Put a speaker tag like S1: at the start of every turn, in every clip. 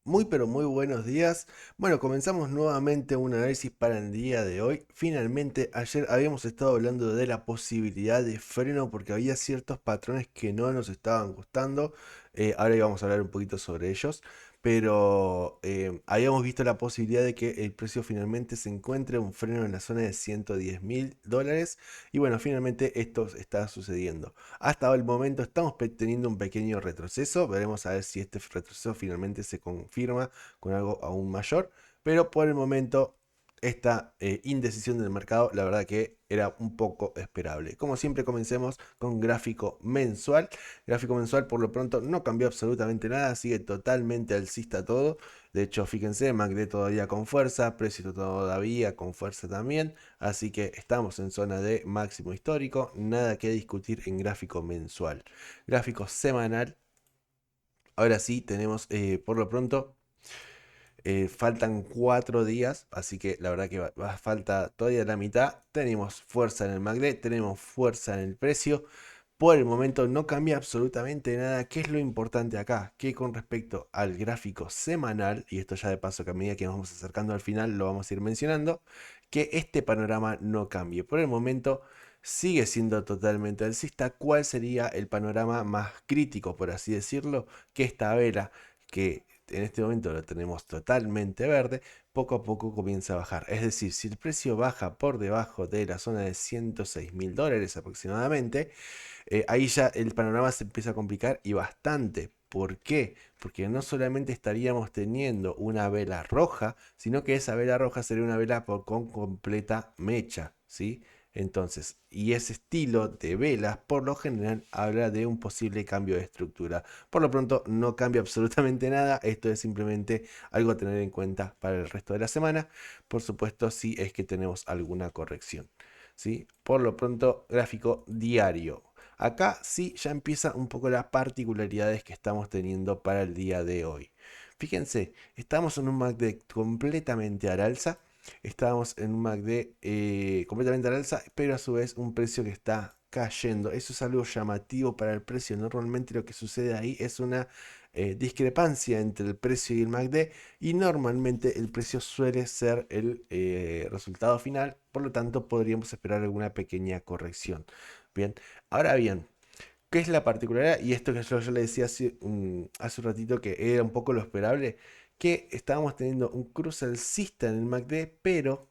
S1: Muy pero muy buenos días. Bueno, comenzamos nuevamente un análisis para el día de hoy. Finalmente, ayer habíamos estado hablando de la posibilidad de freno porque había ciertos patrones que no nos estaban gustando. Ahora íbamos a hablar un poquito sobre ellos. Pero habíamos visto la posibilidad de que el precio finalmente se encuentre un freno en la zona de $110.000. Y bueno, finalmente esto está sucediendo. Hasta el momento estamos teniendo un pequeño retroceso. Veremos a ver si este retroceso finalmente se confirma con algo aún mayor. Pero por el momento, esta indecisión del mercado, la verdad que era un poco esperable. Como siempre, comencemos con gráfico mensual. Gráfico mensual, por lo pronto, no cambió absolutamente nada. Sigue totalmente alcista todo. De hecho, fíjense, MACD todavía con fuerza, precio todavía con fuerza también. Así que estamos en zona de máximo histórico, nada que discutir en gráfico mensual. Gráfico semanal, ahora sí tenemos por lo pronto, faltan 4 días, así que la verdad que falta todavía la mitad. Tenemos fuerza en el MACD, tenemos fuerza en el precio. Por el momento no cambia absolutamente nada. ¿Qué es lo importante acá? Que con respecto al gráfico semanal, y esto ya de paso que a medida que nos vamos acercando al final lo vamos a ir mencionando, que este panorama no cambie. Por el momento sigue siendo totalmente alcista. ¿Cuál sería el panorama más crítico, por así decirlo? Que esta vela, que en este momento lo tenemos totalmente verde, poco a poco comienza a bajar. Es decir, si el precio baja por debajo de la zona de $106.000 aproximadamente, ahí ya el panorama se empieza a complicar y bastante. ¿Por qué? Porque no solamente estaríamos teniendo una vela roja, sino que esa vela roja sería una vela con completa mecha, ¿sí? Entonces, y ese estilo de velas por lo general habla de un posible cambio de estructura. Por lo pronto no cambia absolutamente nada, esto es simplemente algo a tener en cuenta para el resto de la semana. Por supuesto, si es que tenemos alguna corrección, ¿sí? Por lo pronto, gráfico diario. Acá sí ya empieza un poco las particularidades que estamos teniendo para el día de hoy. Fíjense, estamos en un MACD completamente al alza. Estamos en un MACD completamente al alza, pero a su vez un precio que está cayendo. Eso es algo llamativo para el precio. Normalmente lo que sucede ahí es una discrepancia entre el precio y el MACD, y normalmente el precio suele ser el resultado final. Por lo tanto, podríamos esperar alguna pequeña corrección. Bien, ahora bien, ¿qué es la particularidad? Y esto que yo le decía hace un ratito que era un poco lo esperable, que estábamos teniendo un cruce alcista en el MACD, pero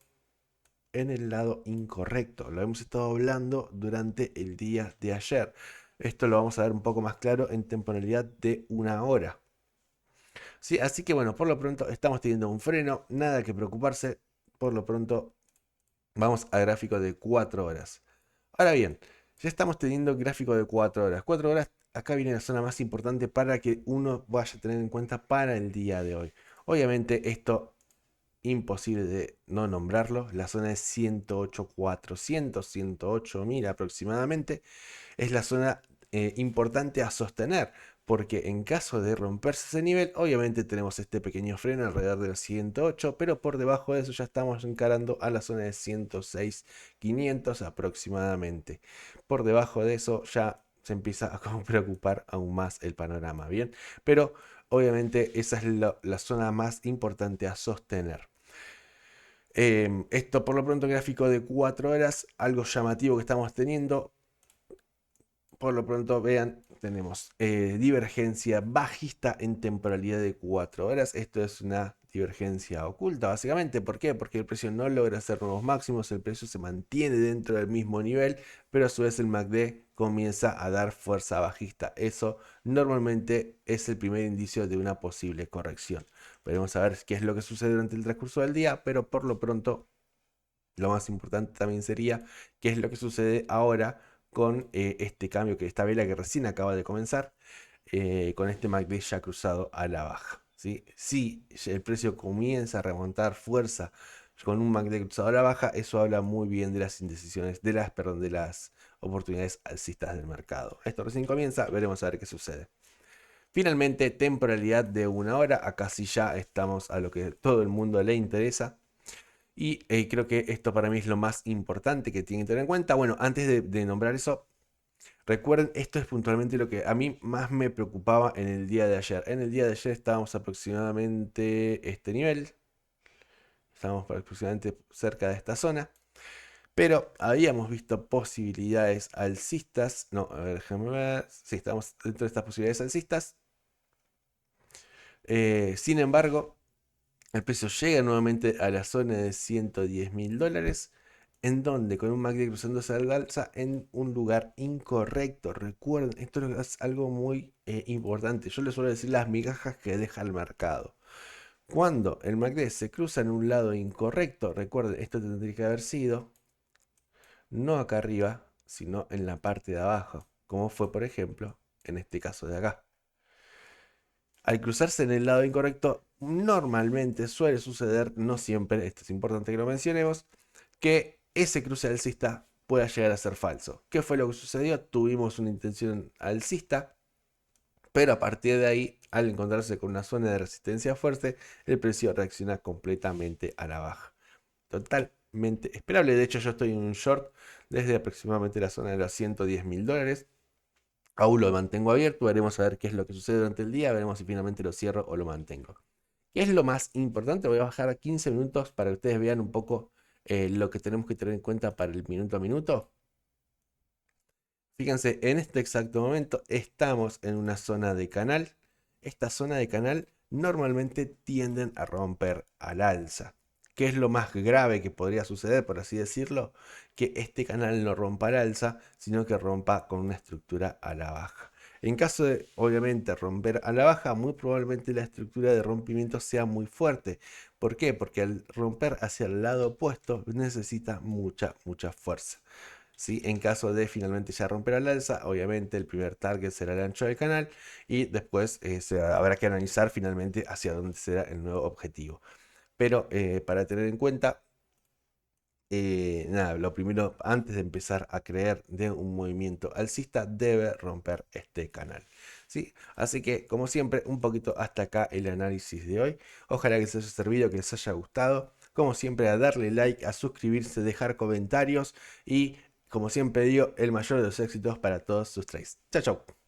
S1: en el lado incorrecto. Lo hemos estado hablando durante el día de ayer. Esto lo vamos a ver un poco más claro en temporalidad de una hora. Sí, así que bueno, por lo pronto estamos teniendo un freno, nada que preocuparse. Por lo pronto vamos a gráfico de 4 horas. Ahora bien, ya estamos teniendo gráfico de 4 horas. 4 horas, acá viene la zona más importante para que uno vaya a tener en cuenta para el día de hoy. Obviamente esto imposible de no nombrarlo. La zona es 108.400, 108.000 aproximadamente. Es la zona importante a sostener, porque en caso de romperse ese nivel, obviamente tenemos este pequeño freno alrededor del 108, pero por debajo de eso ya estamos encarando a la zona de 106.500 aproximadamente. Por debajo de eso ya se empieza a preocupar aún más el panorama, ¿bien? Pero obviamente esa es la zona más importante a sostener. Esto por lo pronto gráfico de 4 horas, algo llamativo que estamos teniendo. Por lo pronto, vean, tenemos divergencia bajista en temporalidad de 4 horas. Esto es una divergencia oculta, básicamente. ¿Por qué? Porque el precio no logra hacer nuevos máximos, el precio se mantiene dentro del mismo nivel, pero a su vez el MACD comienza a dar fuerza bajista. Eso normalmente es el primer indicio de una posible corrección. Veremos a ver qué es lo que sucede durante el transcurso del día, pero por lo pronto lo más importante también sería qué es lo que sucede ahora con este cambio, que esta vela que recién acaba de comenzar, con este MACD ya cruzado a la baja. ¿Sí? Si el precio comienza a remontar fuerza con un MACD cruzado a la baja, eso habla muy bien de las indecisiones, perdón, de las oportunidades alcistas del mercado. Esto recién comienza, veremos a ver qué sucede. Finalmente, temporalidad de una hora. Acá sí ya estamos a lo que todo el mundo le interesa. Y creo que esto para mí es lo más importante que tienen que tener en cuenta. Bueno, antes de nombrar eso, Recuerden, esto es puntualmente lo que a mí más me preocupaba en el día de ayer. En el día de ayer estábamos aproximadamente este nivel. Estábamos aproximadamente cerca de esta zona. Pero habíamos visto posibilidades alcistas. No, a ver, déjame ver. Sí, estamos dentro de estas posibilidades alcistas. Sin embargo, el precio llega nuevamente a la zona de $110.000, en donde con un MACD cruzándose al alza en un lugar incorrecto. Recuerden, esto es algo muy importante. Yo les suelo decir las migajas que deja el mercado. Cuando el MACD se cruza en un lado incorrecto, recuerden, esto tendría que haber sido no acá arriba, sino en la parte de abajo, como fue por ejemplo en este caso de acá. Al cruzarse en el lado incorrecto, normalmente suele suceder, no siempre, esto es importante que lo mencionemos, que ese cruce alcista pueda llegar a ser falso. ¿Qué fue lo que sucedió? Tuvimos una intención alcista, pero a partir de ahí, al encontrarse con una zona de resistencia fuerte, el precio reacciona completamente a la baja. Totalmente esperable. De hecho, yo estoy en un short desde aproximadamente la zona de los $110.000. Aún lo mantengo abierto, veremos a ver qué es lo que sucede durante el día, veremos si finalmente lo cierro o lo mantengo. ¿Qué es lo más importante? Voy a bajar a 15 minutos para que ustedes vean un poco lo que tenemos que tener en cuenta para el minuto a minuto. Fíjense, en este exacto momento estamos en una zona de canal. Esta zona de canal normalmente tienden a romper al alza. ¿Qué es lo más grave que podría suceder, por así decirlo? Que este canal no rompa al alza, sino que rompa con una estructura a la baja. En caso de, obviamente, romper a la baja, muy probablemente la estructura de rompimiento sea muy fuerte. ¿Por qué? Porque al romper hacia el lado opuesto necesita mucha fuerza. ¿Sí? En caso de finalmente ya romper al alza, obviamente el primer target será el ancho del canal y después habrá que analizar finalmente hacia dónde será el nuevo objetivo. Pero para tener en cuenta, nada, lo primero, antes de empezar a creer de un movimiento alcista, debe romper este canal. ¿Sí? Así que, como siempre, un poquito hasta acá el análisis de hoy. Ojalá que les haya servido, que les haya gustado. Como siempre, a darle like, a suscribirse, dejar comentarios y, como siempre digo, el mayor de los éxitos para todos sus trades. Chao, chao.